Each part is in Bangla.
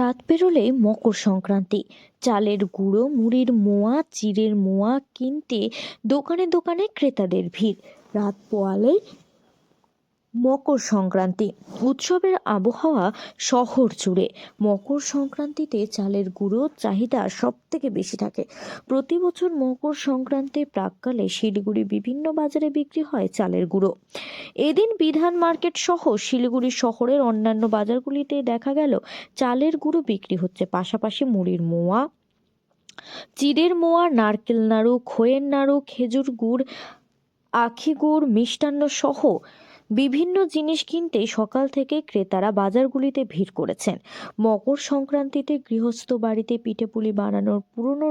রাত পেরোলেই মকর সংক্রান্তি। চালের গুঁড়ো, মুড়ির মোয়া, চিড়ের মোয়া কিনতে দোকানে দোকানে ক্রেতাদের ভিড়। রাত পোয়ালেই মকর সংক্রান্তি, উৎসবের আবহাওয়া শহর জুড়ে। মকর সংক্রান্তিতে চালের গুঁড়োর চাহিদা সব থেকে বেশি থাকে। প্রতি বছর মকর সংক্রান্তির প্রাক্কালে শিলিগুড়ি বিভিন্ন বাজারে বিক্রি হয় চালের গুঁড়ো। এদিন বিধান মার্কেট সহ শিলিগুড়ি শহরের অন্যান্য বাজারগুলিতে দেখা গেল চালের গুঁড়ো বিক্রি হচ্ছে। পাশাপাশি মুড়ির মোয়া, চিড়ের মোয়া, নারকেল নাড়ু, খইয়ের নাড়ু, খেজুর গুড়, আখি গুড়, মিষ্টান্ন সহ বিভিন্ন জিনিস কিনতে সকাল থেকে ক্রেতারা বাজারগুলিতে ভিড় করেছেন। মকর সংক্রান্তিতে গৃহস্থ বাড়িতে পিঠেপুলি বানানোর পুরনো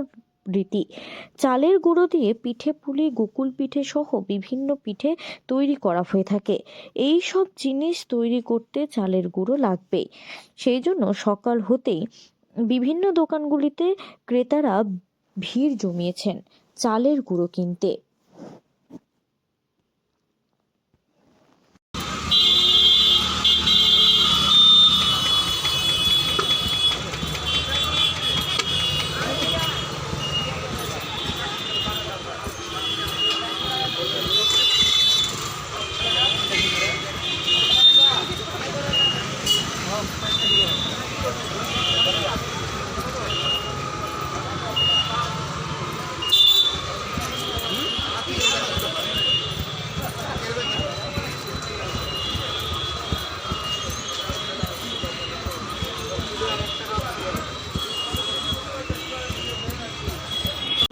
রীতি। চালের গুঁড়ো দিয়ে পিঠে পুলি, গোকুল পিঠে সহ বিভিন্ন পিঠে তৈরি করা হয়ে থাকে। এই সব জিনিস তৈরি করতে চালের গুঁড়ো লাগবেই। সেই জন্য সকাল হতেই বিভিন্ন দোকানগুলিতে ক্রেতারা ভিড় জমিয়েছেন চালের গুঁড়ো কিনতে।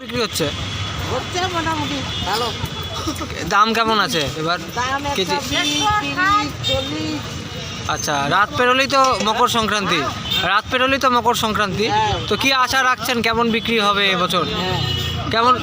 বিক্রি হচ্ছে হচ্ছে মোটামুটি ভালো। দাম কেমন আছে এবার দাম কেজি? 30, 40। আচ্ছা, রাত পেরোলেই তো মকর সংক্রান্তি। তো কি আশা রাখছেন, কেমন বিক্রি হবে এবছর? হ্যাঁ, কেমন